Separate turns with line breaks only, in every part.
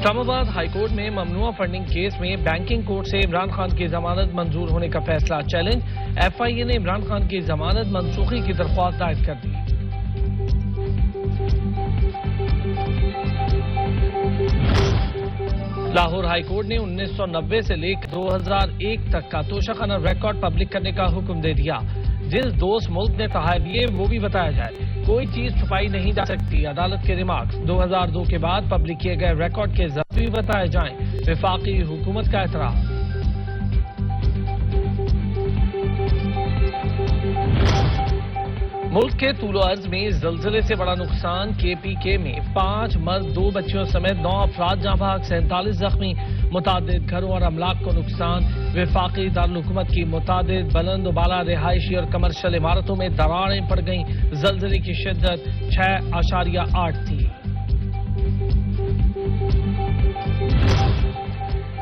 اسلام آباد high court میں ممنوعہ funding case میں بینکنگ کورٹ سے عمران خان کی ضمانت منظور ہونے کا فیصلہ چیلنج، ایف آئی اے نے عمران خان کی ضمانت منسوخی کی درخواست دائر کر دی۔ لاہور ہائی کورٹ نے 1990 سے لے کر 2001 تک کا توشہ خانہ ریکارڈ پبلک کرنے کا حکم دے دیا۔ جس دوست ملک نے تحائف دیے وہ بھی بتایا جائے، کوئی چیز چھپائی نہیں جا سکتی، عدالت کے ریمارکس۔ 2002 کے بعد پبلک کیے گئے ریکارڈ کے ذریعے بھی بتائے جائیں، وفاقی حکومت کا اعتراف۔ ملک کے طول و عرض میں زلزلے سے بڑا نقصان، کے پی کے میں 5 مرد 2 بچیوں سمیت 9 افراد جاں بحق، 47 زخمی، متعدد گھروں اور املاک کو نقصان۔ وفاقی دارالحکومت کی متعدد بلند و بالا رہائشی اور کمرشل عمارتوں میں دراڑیں پڑ گئیں، زلزلے کی شدت 6.8 تھی۔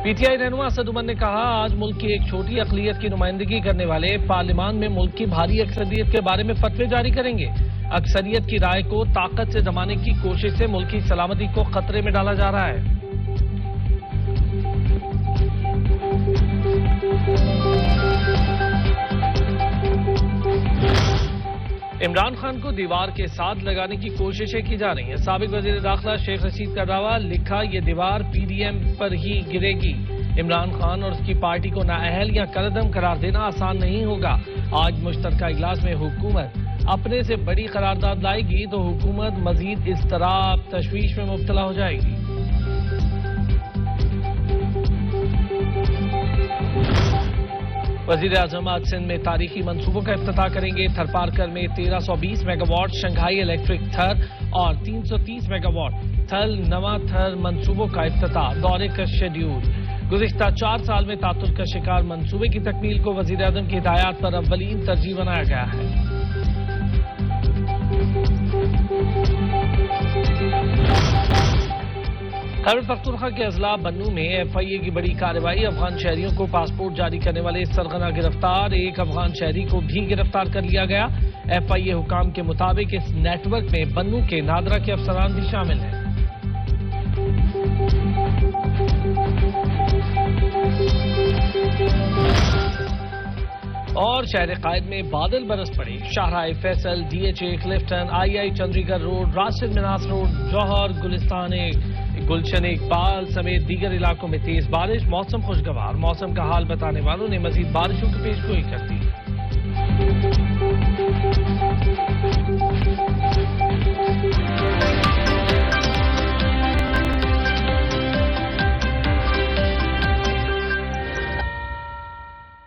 پی ٹی آئی رہنما اسد عمر نے کہا، آج ملک کی ایک چھوٹی اقلیت کی نمائندگی کرنے والے پارلیمان میں ملک کی بھاری اکثریت کے بارے میں فتوے جاری کریں گے۔ اکثریت کی رائے کو طاقت سے دبانے کی کوشش سے ملک کی سلامتی کو خطرے میں ڈالا جا رہا ہے۔ عمران خان کو دیوار کے ساتھ لگانے کی کوششیں کی جا رہی ہیں۔ سابق وزیر داخلہ شیخ رشید کا دعویٰ، لکھا یہ دیوار پی ڈی ایم پر ہی گرے گی۔ عمران خان اور اس کی پارٹی کو نااہل یا کالعدم قرار دینا آسان نہیں ہوگا۔ آج مشترکہ اجلاس میں حکومت اپنے سے بڑی قرارداد لائے گی تو حکومت مزید اضطراب، تشویش میں مبتلا ہو جائے گی۔ وزیر اعظم آج سندھ میں تاریخی منصوبوں کا افتتاح کریں گے۔ تھرپارکر میں 1320 میگا واٹ شنگھائی الیکٹرک تھر اور 330 میگا واٹ تھل نواں تھر منصوبوں کا افتتاح، دورے کا شیڈیول۔ گزشتہ 4 سال میں تعطل کا شکار منصوبے کی تکمیل کو وزیر اعظم کی ہدایات پر اولین ترجیح بنایا گیا ہے۔ خیبر پختونخوا کے اضلاع بنوں میں ایف آئی اے کی بڑی کارروائی، افغان شہریوں کو پاسپورٹ جاری کرنے والے سرغنہ گرفتار، ایک افغان شہری کو بھی گرفتار کر لیا گیا۔ ایف آئی اے حکام کے مطابق اس نیٹ ورک میں بنوں کے نادرا کے افسران بھی شامل ہیں۔ اور شہر قائد میں بادل برس پڑے، Shahrah Faisal, D H A Clifton, I I Chundrigar Road, Rashid Minhas Road, Jauhar, Gulistan Gulshan Iqbal سمیت دیگر علاقوں میں تیز بارش، موسم خوشگوار۔ موسم کا حال بتانے والوں نے مزید بارشوں کی پیشگوئی کر دی۔